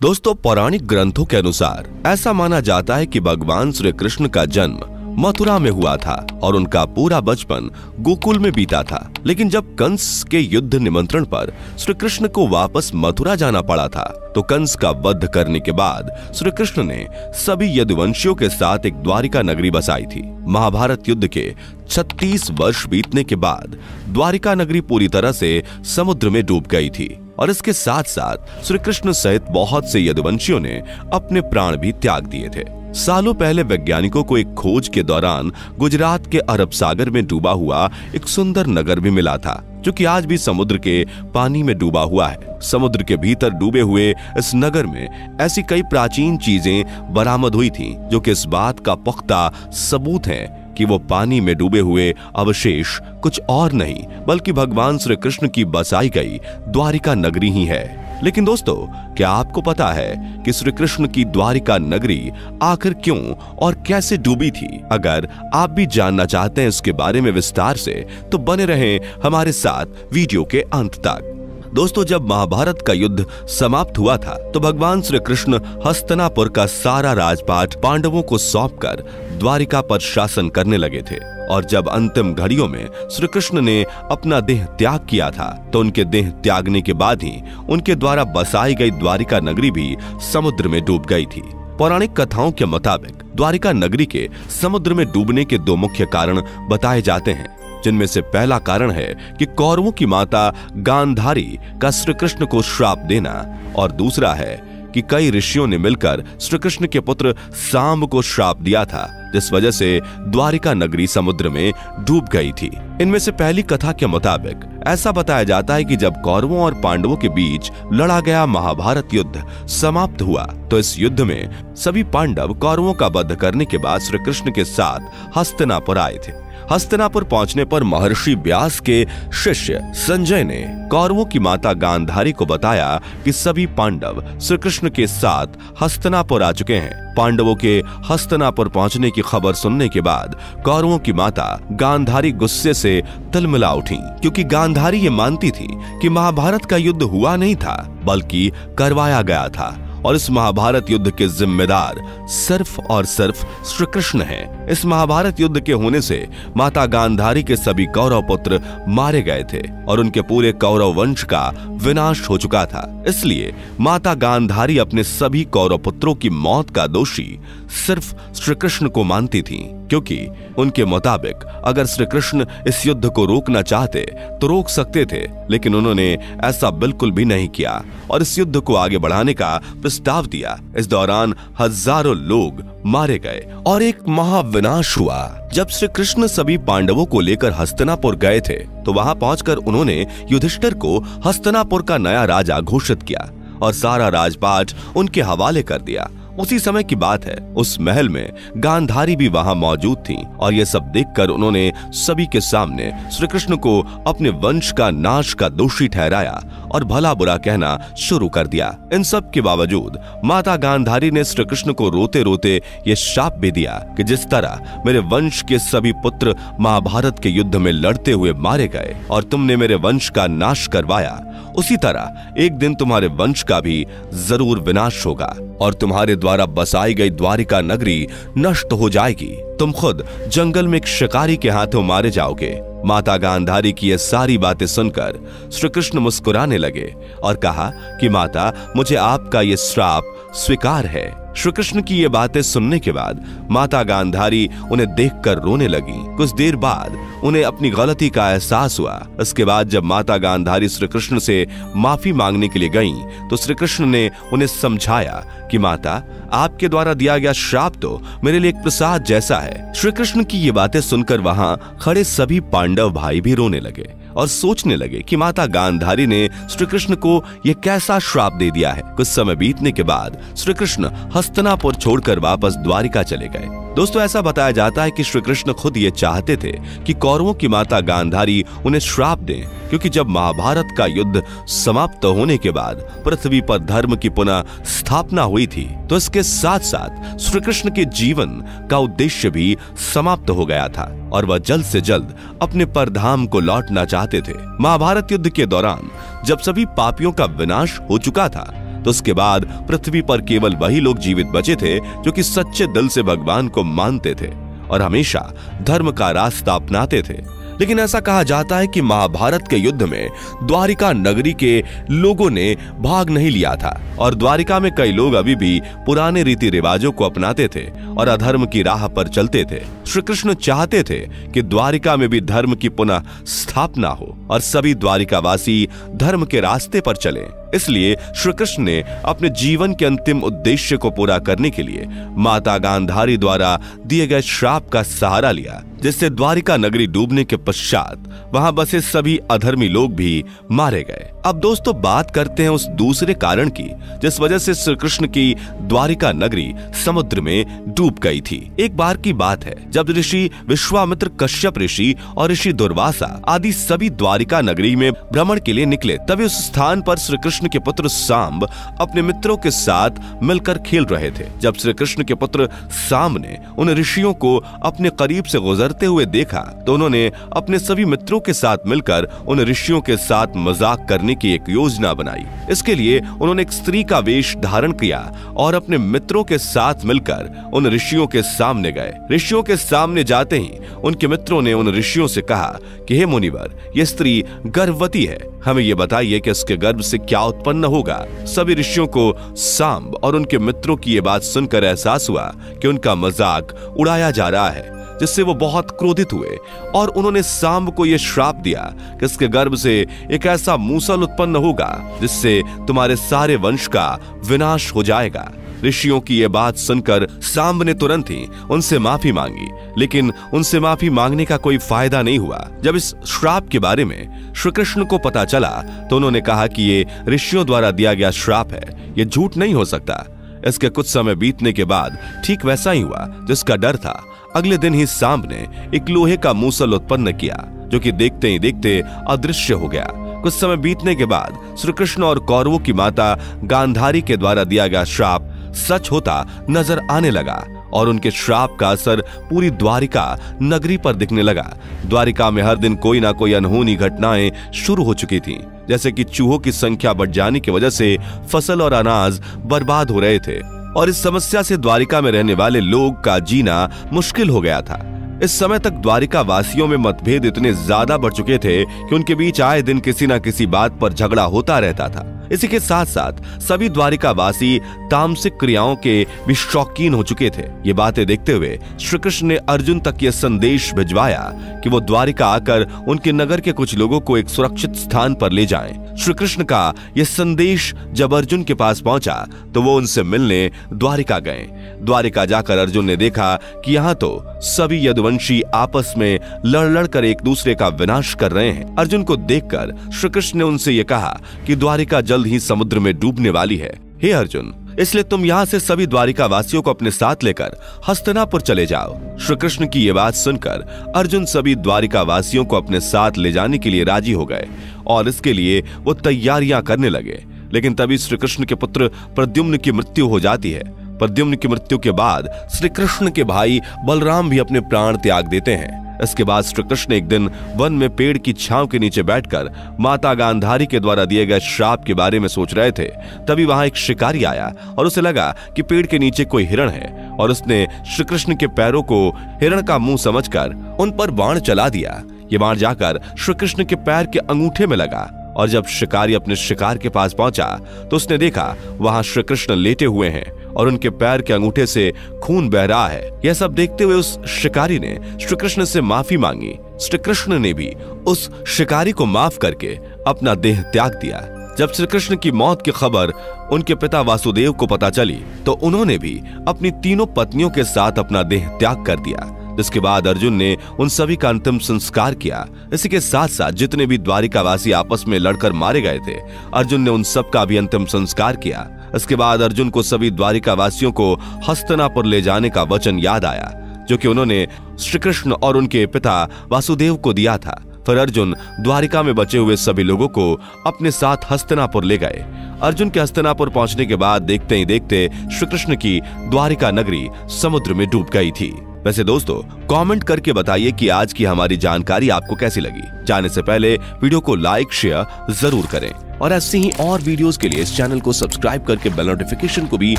दोस्तों, पौराणिक ग्रंथों के अनुसार ऐसा माना जाता है कि भगवान श्री कृष्ण का जन्म मथुरा में हुआ था और उनका पूरा बचपन गोकुल में बीता था। लेकिन जब कंस के युद्ध निमंत्रण पर श्री कृष्ण को वापस मथुरा जाना पड़ा था, तो कंस का वध करने के बाद श्री कृष्ण ने सभी यदुवंशियों के साथ एक द्वारिका नगरी बसाई थी। महाभारत युद्ध के 36 वर्ष बीतने के बाद द्वारिका नगरी पूरी तरह से समुद्र में डूब गई थी और इसके साथ साथ श्री कृष्ण सहित बहुत से यदुवंशियों ने अपने प्राण भी त्याग दिए थे। सालों पहले वैज्ञानिकों को एक खोज के दौरान गुजरात के अरब सागर में डूबा हुआ एक सुंदर नगर भी मिला था, जो कि आज भी समुद्र के पानी में डूबा हुआ है। समुद्र के भीतर डूबे हुए इस नगर में ऐसी कई प्राचीन चीजें बरामद हुई थीं, जो कि इस बात का पुख्ता सबूत है कि वो पानी में डूबे हुए अवशेष कुछ और नहीं बल्कि भगवान श्री कृष्ण की बसाई गई द्वारिका नगरी ही है। लेकिन दोस्तों, क्या आपको पता है कि श्री कृष्ण की द्वारिका नगरी आखिर क्यों और कैसे डूबी थी? अगर आप भी जानना चाहते हैं इसके बारे में विस्तार से, तो बने रहें हमारे साथ वीडियो के अंत तक। दोस्तों, जब महाभारत का युद्ध समाप्त हुआ था, तो भगवान श्री कृष्ण हस्तिनापुर का सारा राजपाट पांडवों को सौंपकर द्वारिका पर शासन करने लगे थे। और जब अंतिम घड़ियों में श्री कृष्ण ने अपना देह त्याग किया था, तो उनके देह त्यागने के बाद ही उनके द्वारा बसाई गई द्वारिका नगरी भी समुद्र में डूब गई थी। पौराणिक कथाओं के मुताबिक द्वारिका नगरी के समुद्र में डूबने के दो मुख्य कारण बताए जाते हैं, जिनमें से पहला कारण है कि कौरवों की माता गांधारी का श्री कृष्ण को श्राप देना, और दूसरा है कि कई ऋषियों ने मिलकर श्री कृष्ण के पुत्र सांब को श्राप दिया था, जिस वजह से द्वारिका नगरी समुद्र में डूब गई थी। इनमें से पहली कथा के मुताबिक ऐसा बताया जाता है कि जब कौरवों और पांडवों के बीच लड़ा गया महाभारत युद्ध समाप्त हुआ, तो इस युद्ध में सभी पांडव कौरवों का वध करने के बाद श्री कृष्ण के साथ हस्तिनापुर आए थे। हस्तिनापुर पहुंचने पर महर्षि व्यास के शिष्य संजय ने कौरवों की माता गांधारी को बताया कि सभी पांडव श्री कृष्ण के साथ हस्तिनापुर आ चुके हैं। पांडवों के हस्तिनापुर पहुंचने की खबर सुनने के बाद कौरवों की माता गांधारी गुस्से से तिलमिला उठी, क्योंकि गांधारी ये मानती थी कि महाभारत का युद्ध हुआ नहीं था बल्कि करवाया गया था, और इस महाभारत युद्ध के जिम्मेदार सिर्फ और सिर्फ श्री कृष्ण हैं। इस महाभारत युद्ध के होने से माता गांधारी के सभी कौरव पुत्र मारे गए थे और उनके पूरे कौरव वंश का विनाश हो चुका था। इसलिए माता गांधारी अपने सभी कौरव पुत्रों की मौत का दोषी सिर्फ श्री कृष्ण को मानती थी, क्योंकि उनके मुताबिक अगर श्री कृष्ण इस युद्ध को रोकना चाहते तो रोक सकते थे, लेकिन उन्होंने ऐसा बिल्कुल भी नहीं किया और इस युद्ध को आगे बढ़ाने का प्रस्ताव दिया। इस दौरान हजारों लोग मारे गए और एक महाविनाश हुआ। जब श्री कृष्ण सभी पांडवों को लेकर हस्तिनापुर गए थे, तो वहां पहुंचकर उन्होंने युधिष्ठिर को हस्तिनापुर का नया राजा घोषित किया और सारा राजपाट उनके हवाले कर दिया। उसी समय की बात है, उस महल में गांधारी भी वहां मौजूद थी और ये सब देखकर उन्होंने सभी के सामने श्री कृष्ण को अपने वंश का नाश का दोषी ठहराया और भला बुरा कहना शुरू कर दिया। इन सब के बावजूद माता गांधारी ने श्री कृष्ण को रोते रोते ये शाप भी दिया कि जिस तरह मेरे वंश के सभी पुत्र महाभारत के युद्ध में लड़ते हुए मारे गए और तुमने मेरे वंश का नाश करवाया, उसी तरह एक दिन तुम्हारे वंश का भी जरूर विनाश होगा और तुम्हारे द्वारा बसाई गई द्वारिका नगरी नष्ट हो जाएगी। तुम खुद जंगल में एक शिकारी के हाथों मारे जाओगे। माता गांधारी की ये सारी बातें सुनकर श्री कृष्ण मुस्कुराने लगे और कहा कि माता, मुझे आपका ये श्राप स्वीकार है। श्री कृष्ण की ये बातें सुनने के बाद माता गांधारी उन्हें देखकर रोने लगी। कुछ देर बाद उन्हें अपनी गलती का एहसास हुआ। इसके बाद जब माता गांधारी श्री कृष्ण से माफी मांगने के लिए गईं, तो श्री कृष्ण ने उन्हें समझाया कि माता, आपके द्वारा दिया गया श्राप तो मेरे लिए एक प्रसाद जैसा है। श्री कृष्ण की ये बातें सुनकर वहां खड़े सभी पांडव भाई भी रोने लगे और सोचने लगे कि माता गांधारी ने श्री कृष्ण को यह कैसा श्राप दे दिया है। कुछ समय बीतने के बाद श्री कृष्ण हस्तिनापुर छोड़कर वापस द्वारिका चले गए। दोस्तों, ऐसा बताया जाता है कि श्री कृष्ण खुद ये चाहते थे कि कौरवों की माता गांधारी उन्हें श्राप दें, क्योंकि जब महाभारत का युद्ध समाप्त होने के बाद पृथ्वी पर धर्म की पुनः स्थापना हुई थी, तो इसके साथ साथ श्री कृष्ण के जीवन का उद्देश्य भी समाप्त हो गया था और वह जल्द से जल्द अपने परधाम को लौटना चाहते थे। महाभारत युद्ध के दौरान जब सभी पापियों का विनाश हो चुका था, तो उसके बाद पृथ्वी पर केवल वही लोग जीवित बचे थे जो कि सच्चे दिल से भगवान को मानते थे और हमेशा धर्म का रास्ता अपनाते थे। लेकिन ऐसा कहा जाता है कि महाभारत के युद्ध में द्वारिका नगरी के लोगों ने भाग नहीं लिया था और द्वारिका में कई लोग अभी भी पुराने रीति रिवाजों को अपनाते थे और अधर्म की राह पर चलते थे। श्री कृष्ण चाहते थे कि द्वारिका में भी धर्म की पुनः स्थापना हो और सभी द्वारिकावासी धर्म के रास्ते पर चले। इसलिए श्री कृष्ण ने अपने जीवन के अंतिम उद्देश्य को पूरा करने के लिए माता गांधारी द्वारा दिए गए श्राप का सहारा लिया, जिससे द्वारिका नगरी डूबने के पश्चात वहां बसे सभी अधर्मी लोग भी मारे गए। अब दोस्तों बात करते हैं उस दूसरे कारण की जिस वजह से श्री कृष्ण की द्वारिका नगरी समुद्र में डूब गई थी। एक बार की बात है जब ऋषि विश्वामित्र, कश्यप ऋषि और ऋषि दुर्वासा आदि सभी द्वारिका नगरी में भ्रमण के लिए निकले। तभी उस स्थान पर श्री कृष्ण के पुत्र सांब अपने मित्रों के साथ मिलकर खेल रहे थे। जब श्री कृष्ण के पुत्र सांब ने उन ऋषियों को अपने करीब से गुजरते हुए देखा तो उन्होंने अपने सभी मित्रों के साथ मिलकर उन ऋषियों के साथ मजाक करने की एक योजना बनाई। इसके लिए उन्होंने एक स्त्री का वेश धारण किया और अपने मित्रों के साथ मिलकर उन ऋषियों के सामने गए। ऋषियों के सामने जाते ही उनके मित्रों ने उन ऋषियों से कहा कि हे मुनिवर, ये स्त्री गर्भवती है, हमें ये बताइए कि इसके गर्भ से क्या उत्पन्न होगा। सभी ऋषियों को सांब और उनके मित्रों की ये बात सुनकर एहसास हुआ कि उनका मजाक उड़ाया जा रहा है, जिससे वो बहुत क्रोधित हुए और उन्होंने सांब को यह श्राप दिया कि इसके गर्भ से एक ऐसा मूसल उत्पन्न होगा जिससे तुम्हारे सारे वंश का विनाश हो जाएगा। ऋषियों की यह बात सुनकर सांब ने तुरंत ही उनसे माफी मांगी, लेकिन उनसे माफी मांगने का कोई फायदा नहीं हुआ। जब इस श्राप के बारे में श्री कृष्ण को पता चला तो उन्होंने कहा कि ये ऋषियों द्वारा दिया गया श्राप है, ये झूठ नहीं हो सकता। इसके कुछ समय बीतने के बाद ठीक वैसा ही हुआ जिसका डर था। अगले दिन ही सांब ने एक लोहे का मूसल उत्पन्न किया जो कि देखते ही देखते अदृश्य हो गया। कुछ समय बीतने के बाद श्री कृष्ण और कौरवों की माता गांधारी के द्वारा दिया गया श्राप सच होता नजर आने लगा और उनके श्राप का असर पूरी द्वारिका नगरी पर दिखने लगा। द्वारिका में हर दिन कोई ना कोई अनहोनी घटनाएं शुरू हो चुकी थीं, जैसे कि चूहों की संख्या बढ़ जाने की वजह से फसल और अनाज बर्बाद हो रहे थे और इस समस्या से द्वारिका में रहने वाले लोग का जीना मुश्किल हो गया था। इस समय तक द्वारिका वासियों में मतभेद इतने ज्यादा बढ़ चुके थे कि उनके बीच आए दिन किसी न किसी बात पर झगड़ा होता रहता था। इसी के साथ साथ सभी द्वारिका वासी तामसिक क्रियाओं के भी शौकीन हो चुके थे। ये बातें देखते हुए श्री कृष्ण ने अर्जुन तक यह संदेश भिजवाया कि वो द्वारिका आकर उनके नगर के कुछ लोगों को एक सुरक्षित स्थान पर ले जाएं। श्री कृष्ण का यह संदेश जब अर्जुन के पास पहुंचा तो वो उनसे मिलने द्वारिका गए। द्वारिका जाकर अर्जुन ने देखा कि यहाँ तो सभी यदुवंशी आपस में लड़ कर एक दूसरे का विनाश कर रहे हैं। अर्जुन को देखकर श्री कृष्ण ने उनसे यह कहा कि द्वारिका जल्द ही समुद्र में डूबने वाली है। हे अर्जुन, इसलिए तुम यहाँ से सभी द्वारिका वासियों को अपने साथ लेकर हस्तिनापुर चले जाओ। श्री कृष्ण की ये बात सुनकर अर्जुन सभी द्वारिका वासियों को अपने साथ ले जाने के लिए राजी हो गए और इसके लिए वो तैयारियां करने लगे। लेकिन तभी श्री कृष्ण के पुत्र प्रद्युम्न की मृत्यु हो जाती है। प्रद्युम्न की मृत्यु के बाद श्री कृष्ण के भाई बलराम भी अपने प्राण त्याग देते हैं। इसके बाद श्री कृष्ण एक दिन वन में पेड़ की छांव के नीचे बैठकर माता गांधारी के द्वारा दिए गए श्राप के बारे में सोच रहे थे। तभी वहां एक शिकारी आया और उसे लगा कि पेड़ के नीचे कोई हिरण है और उसने श्री कृष्ण के पैरों को हिरण का मुंह समझकर उन पर बाण चला दिया। ये बाण जाकर श्री कृष्ण के पैर के अंगूठे में लगा और जब शिकारी अपने शिकार के पास पहुंचा तो उसने देखा वहां श्री कृष्ण लेटे हुए हैं और उनके पैर के अंगूठे से खून बह रहा है। यह सब देखते हुए उस शिकारी ने श्री कृष्ण से माफी मांगी। श्री कृष्ण ने भी उस शिकारी को माफ करके अपना देह त्याग दिया। जब श्री कृष्ण की मौत की खबर उनके पिता वासुदेव को पता चली तो उन्होंने भी अपनी तीनों पत्नियों के साथ अपना देह त्याग कर दिया। जिसके बाद अर्जुन ने उन सभी का अंतिम संस्कार किया। इसी के साथ साथ जितने भी द्वारिकावासी आपस में लड़कर मारे गए थे, अर्जुन ने उन सब का भी अंतिम संस्कार किया। इसके बाद अर्जुन को सभी द्वारिकावासियों को हस्तिनापुर ले जाने का वचन याद आया, जो कि उन्होंने श्री कृष्ण और उनके पिता वासुदेव को दिया था। फिर अर्जुन द्वारिका में बचे हुए सभी लोगों को अपने साथ हस्तिनापुर ले गए। अर्जुन के हस्तिनापुर पहुंचने के बाद देखते ही देखते श्री कृष्ण की द्वारिका नगरी समुद्र में डूब गई थी। वैसे दोस्तों कमेंट करके बताइए कि आज की हमारी जानकारी आपको कैसी लगी। जाने से पहले वीडियो को लाइक शेयर जरूर करें और ऐसी ही और वीडियोस के लिए इस चैनल को सब्सक्राइब करके बेल नोटिफिकेशन को भी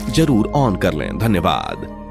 जरूर ऑन कर लें। धन्यवाद।